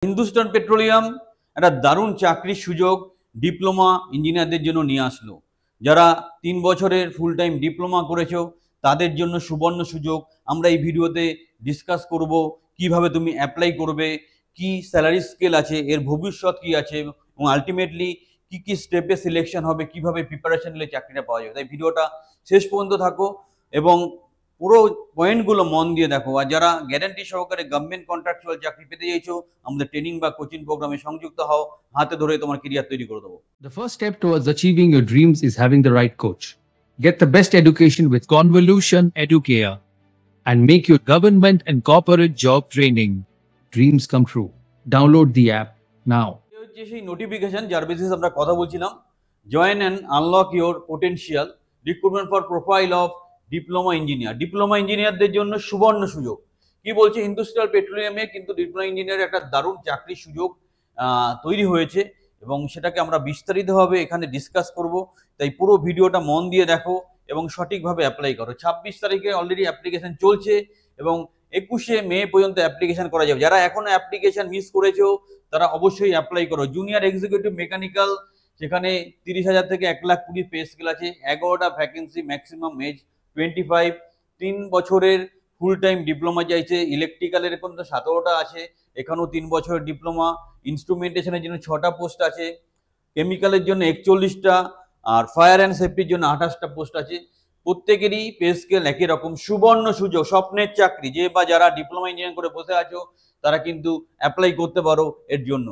Hindustan petroleum একটা দারুণ চাকরির সুযোগ ডিপ্লোমা ইঞ্জিনিয়ারদের জন্য নিয়ে আসলো। যারা 3 বছরের ফুল টাইম ডিপ্লোমা করেছো তাদের জন্য সুবর্ণ সুযোগ। আমরা এই ভিডিওতে ডিসকাস করব কিভাবে তুমি অ্যাপ্লাই করবে, কি স্যালারি স্কেল আছে, এর ভবিষ্যৎ কি আছে এবং আলটিমেটলি কি কি স্টেপে সিলেকশন হবে, কিভাবে প্রিপারেশন নিলে চাকরিটা পাওয়া যাবে। তাই ভিডিওটা শেষ পর্যন্ত থাকো এবং পুরো পয়েন্টগুলো মন দিয়ে দেখো। আর যারা গ্যারান্টি সহকারে গভর্নমেন্ট কন্ট্রাকচুয়াল চাকরি পেতে চাইছো, আমাদের ট্রেনিং বা কোচিং প্রোগ্রামে সংযুক্ত হও, হাতে ধরে তোমার ক্যারিয়ার তৈরি করে দেবো। The first step towards achieving your dreams is having the right coach. Get the best education with Convolution Educare and make your government and corporate job training dreams come true. Download the app now. হচ্ছে সেই notification যার basis আমরা কথা বলছিলাম, join and unlock your potential, recruitment for profile of diploma engineer. Diploma ইঞ্জিনিয়ারদের জন্য সুবর্ণ সুযোগ। কি বলছে, হিন্দুস্তান পেট্রোলিয়ামে কিন্তু ডিপ্লোমা ইঞ্জিনিয়ার একটা দারুণ চাকরির সুযোগ তৈরি হয়েছে এবং সেটাকে আমরা বিস্তারিতভাবে এখানে ডিসকাস করব। তাই পুরো ভিডিওটা মন দিয়ে দেখো এবং সঠিকভাবে অ্যাপ্লাই করো। 26 তারিখে অলরেডি অ্যাপ্লিকেশন চলছে এবং 21শে মে পর্যন্ত অ্যাপ্লিকেশন করা যাবে। যারা এখনো অ্যাপ্লিকেশন মিস করেছো তারা অবশ্যই অ্যাপ্লাই করো। জুনিয়র এক্সিকিউটিভ মেকানিক্যাল, সেখানে 30,000 থেকে 1,20,000 পে স্কেল আছে। 11টা ভ্যাকেন্সি, ম্যাক্সিমাম এজ 25। 3 বছরের ফুল টাইম ডিপ্লোমা চাইছে। ইলেকট্রিক্যালের কিন্তু 17টা আছে, এখানেও 3 বছরের ডিপ্লোমা। ইনস্ট্রুমেন্টেশনের জন্য 6টা পোস্ট আছে, কেমিক্যালের জন্য 41টা, আর ফায়ার অ্যান্ড সেফটির জন্য 28টা পোস্ট আছে। প্রত্যেকেরই পে স্কেল একই রকম। সুবর্ণ সুযোগ, স্বপ্নের চাকরি। যে বা যারা ডিপ্লোমা ইঞ্জিনিয়ারিং করে বসে আছো তারা কিন্তু অ্যাপ্লাই করতে পারো এর জন্য।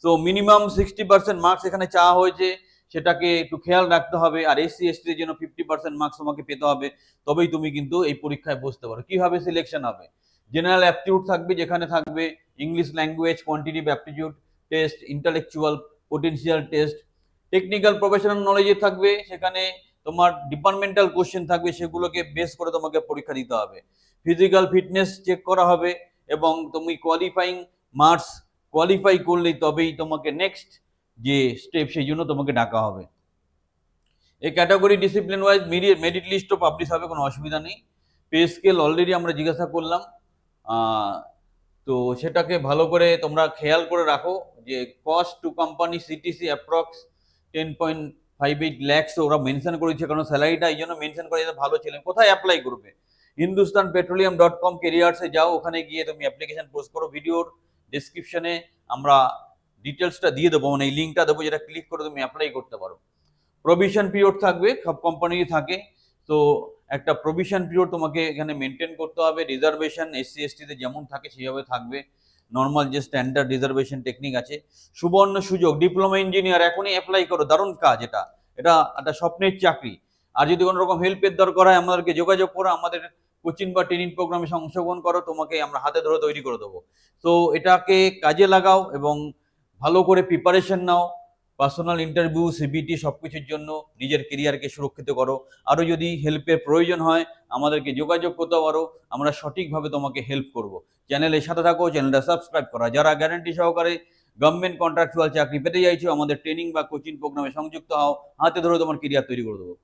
তো মিনিমাম 60% মার্কস এখানে চাওয়া হয়েছে, সেটাকে একটু খেয়াল রাখতে হবে। আর SC ST এর জন্য 50% মার্কস তোমাকে পেতে হবে, তবেই তুমি কিন্তু এই পরীক্ষায় বসতে পারো। কিভাবে সিলেকশন হবে? জেনারেল অ্যাপটিটিউড থাকবে, যেখানে থাকবে English language, quantitative aptitude test, intellectual potential test. Technical professional নলেজে থাকবে, সেখানে তোমার ডিপার্টমেন্টাল কোশ্চেন থাকবে, সেগুলোকে বেস করে তোমাকে পরীক্ষা দিতে হবে। ফিজিক্যাল ফিটনেস চেক করা হবে এবং তুমি কোয়ালিফাইং মার্কস কোয়ালিফাই করলেই তবেই তোমাকে নেক্সট যে স্টেপ সেই জন্য তোমাকে ডাকা হবে। এই ক্যাটাগরি ডিসিপ্লিন ওয়াইজ মেরিট লিস্টও পাবলিশ হবে, কোনো অসুবিধা নেই। পে স্কেল অলরেডি আমরা জিজ্ঞাসা করলাম, তো সেটাকে ভালো করে তোমরা খেয়াল করে রাখো যে cost to company CTC approx 10.58 lakhs ওরা মেনশন করেছে, কারণ স্যালারিটা এই জন্য মেনশন করে যাতে ভালো ছিলেন। কোথায় অ্যাপ্লাই করবে? hindustanpetroleum.com ক্যারিয়ার্সে যাও, ওখানে গিয়ে তুমি অ্যাপ্লিকেশন পোস্ট করো। ভিডিওর ডেসক্রিপশনে আমরা ডিটেলসটা দিয়ে দেবো, মানে এই লিঙ্কটা দেবো, যেটা ক্লিক করে তুমি অ্যাপ্লাই করতে পারো। প্রভিশন পিরিয়ড থাকবে, সব কোম্পানি থাকে, তো একটা প্রভিশন পিরিয়ড তোমাকে এখানে মেনটেন করতে হবে। রিজার্ভেশন SC ST তে যেমন থাকে সেইভাবে থাকবে, নর্মাল যে স্ট্যান্ডার্ড রিজার্ভেশন টেকনিক আছে। সুবর্ণ সুযোগ, ডিপ্লোমা ইঞ্জিনিয়ার এখনই অ্যাপ্লাই করো, দারুণ কাজ। এটা একটা স্বপ্নের চাকরি। আর যদি কোনো রকম হেল্পের দরকার হয় আমাদেরকে যোগাযোগ করো, আমাদের কোচিং বা ট্রেনিং প্রোগ্রামে অংশগ্রহণ করো, তোমাকে আমরা হাতে ধরে তৈরি করে দেবো। তো এটাকে কাজে লাগাও এবং ভালো করে প্রিপারেশন নাও। পার্সোনাল ইন্টারভিউ, CBT সবকিছুর জন্য নিজের কেরিয়ারকে সুরক্ষিত করো। আরও যদি হেল্পের প্রয়োজন হয় আমাদেরকে যোগাযোগ করতে পারো, আমরা সঠিকভাবে তোমাকে হেল্প করব। চ্যানেলের সাথে থাকো, চ্যানেলটা সাবস্ক্রাইব করা। যারা গ্যারান্টি সহকারে গভর্নমেন্ট কন্ট্রাকচুয়াল চাকরি পেতে চাইছো, আমাদের ট্রেনিং বা কোচিং প্রোগ্রামে সংযুক্ত হও, হাতে ধরে তোমার কেরিয়ার তৈরি করে দেবো।